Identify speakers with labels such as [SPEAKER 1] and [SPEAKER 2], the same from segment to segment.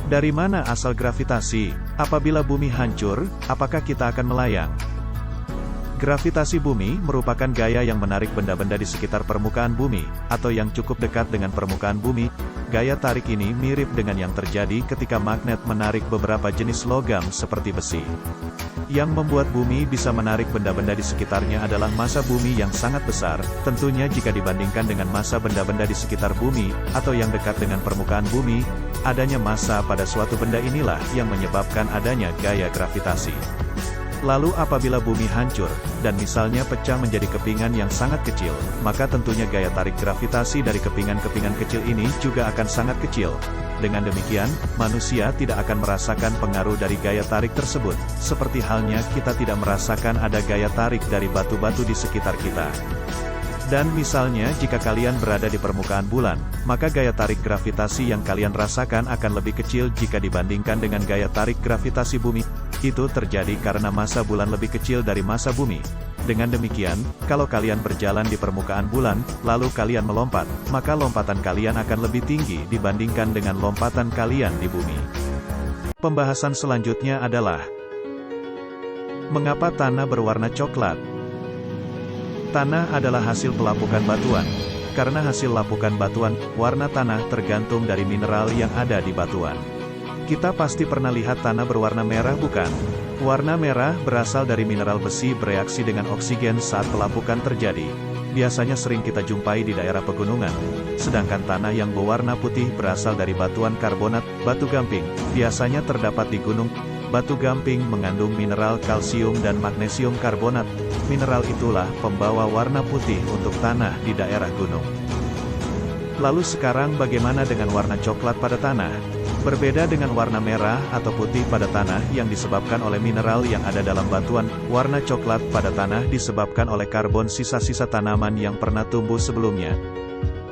[SPEAKER 1] Dari mana asal gravitasi? Apabila bumi hancur, apakah kita akan melayang? Gravitasi bumi merupakan gaya yang menarik benda-benda di sekitar permukaan bumi, atau yang cukup dekat dengan permukaan bumi. Gaya tarik ini mirip dengan yang terjadi ketika magnet menarik beberapa jenis logam seperti besi. Yang membuat bumi bisa menarik benda-benda di sekitarnya adalah massa bumi yang sangat besar, tentunya jika dibandingkan dengan massa benda-benda di sekitar bumi, atau yang dekat dengan permukaan bumi. Adanya massa pada suatu benda inilah yang menyebabkan adanya gaya gravitasi. Lalu apabila bumi hancur, dan misalnya pecah menjadi kepingan yang sangat kecil, maka tentunya gaya tarik gravitasi dari kepingan-kepingan kecil ini juga akan sangat kecil. Dengan demikian, manusia tidak akan merasakan pengaruh dari gaya tarik tersebut, seperti halnya kita tidak merasakan ada gaya tarik dari batu-batu di sekitar kita. Dan misalnya jika kalian berada di permukaan bulan, maka gaya tarik gravitasi yang kalian rasakan akan lebih kecil jika dibandingkan dengan gaya tarik gravitasi bumi. Itu terjadi karena massa bulan lebih kecil dari massa bumi. Dengan demikian, kalau kalian berjalan di permukaan bulan, lalu kalian melompat, maka lompatan kalian akan lebih tinggi dibandingkan dengan lompatan kalian di bumi. Pembahasan selanjutnya adalah mengapa tanah berwarna coklat? Tanah adalah hasil pelapukan batuan. Karena hasil lapukan batuan, warna tanah tergantung dari mineral yang ada di batuan. Kita pasti pernah lihat tanah berwarna merah, bukan? Warna merah berasal dari mineral besi bereaksi dengan oksigen saat pelapukan terjadi. Biasanya sering kita jumpai di daerah pegunungan. Sedangkan tanah yang berwarna putih berasal dari batuan karbonat, batu gamping. Biasanya terdapat di gunung. Batu gamping mengandung mineral kalsium dan magnesium karbonat. Mineral itulah pembawa warna putih untuk tanah di daerah gunung. Lalu sekarang bagaimana dengan warna coklat pada tanah? Berbeda dengan warna merah atau putih pada tanah yang disebabkan oleh mineral yang ada dalam batuan, warna coklat pada tanah disebabkan oleh karbon sisa-sisa tanaman yang pernah tumbuh sebelumnya.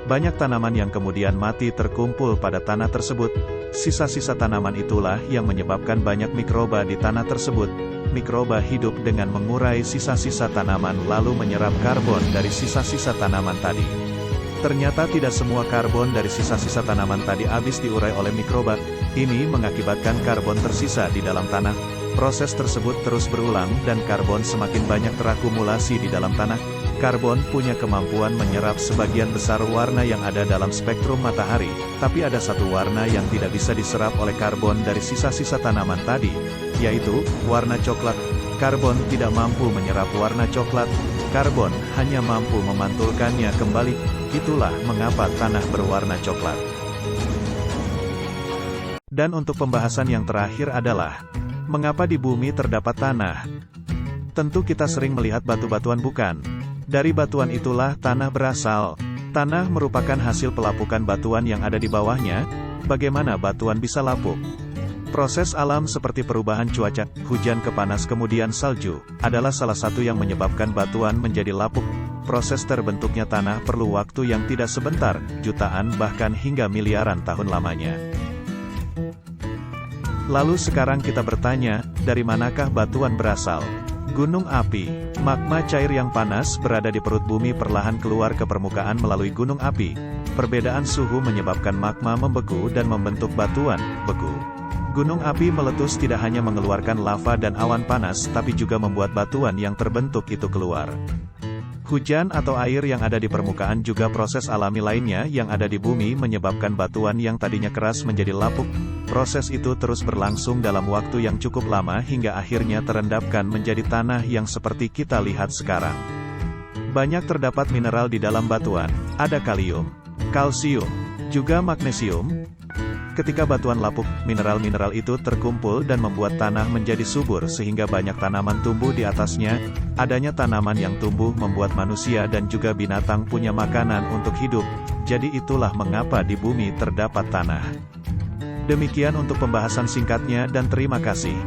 [SPEAKER 1] Banyak tanaman yang kemudian mati terkumpul pada tanah tersebut. Sisa-sisa tanaman itulah yang menyebabkan banyak mikroba di tanah tersebut. Mikroba hidup dengan mengurai sisa-sisa tanaman lalu menyerap karbon dari sisa-sisa tanaman tadi. Ternyata tidak semua karbon dari sisa-sisa tanaman tadi habis diurai oleh mikroba. Ini mengakibatkan karbon tersisa di dalam tanah. Proses tersebut terus berulang dan karbon semakin banyak terakumulasi di dalam tanah. Karbon punya kemampuan menyerap sebagian besar warna yang ada dalam spektrum matahari, tapi ada satu warna yang tidak bisa diserap oleh karbon dari sisa-sisa tanaman tadi, yaitu warna coklat. Karbon tidak mampu menyerap warna coklat. Karbon hanya mampu memantulkannya kembali. Itulah mengapa tanah berwarna coklat. Dan untuk pembahasan yang terakhir adalah mengapa di bumi terdapat tanah. Tentu kita sering melihat batu-batuan, bukan? Dari batuan itulah tanah berasal. Tanah merupakan hasil pelapukan batuan yang ada di bawahnya. Bagaimana batuan bisa lapuk? Proses alam seperti perubahan cuaca, hujan ke panas kemudian salju, adalah salah satu yang menyebabkan batuan menjadi lapuk. Proses terbentuknya tanah perlu waktu yang tidak sebentar, jutaan bahkan hingga miliaran tahun lamanya. Lalu sekarang kita bertanya, dari manakah batuan berasal? Gunung api. Magma cair yang panas berada di perut bumi perlahan keluar ke permukaan melalui gunung api. Perbedaan suhu menyebabkan magma membeku dan membentuk batuan beku. Gunung api meletus tidak hanya mengeluarkan lava dan awan panas tapi juga membuat batuan yang terbentuk itu keluar. Hujan atau air yang ada di permukaan juga proses alami lainnya yang ada di bumi menyebabkan batuan yang tadinya keras menjadi lapuk. Proses itu terus berlangsung dalam waktu yang cukup lama hingga akhirnya terendapkan menjadi tanah yang seperti kita lihat sekarang. Banyak terdapat mineral di dalam batuan, ada kalium, kalsium, juga magnesium. Ketika batuan lapuk, mineral-mineral itu terkumpul dan membuat tanah menjadi subur sehingga banyak tanaman tumbuh di atasnya. Adanya tanaman yang tumbuh membuat manusia dan juga binatang punya makanan untuk hidup. Jadi itulah mengapa di bumi terdapat tanah. Demikian untuk pembahasan singkatnya dan terima kasih.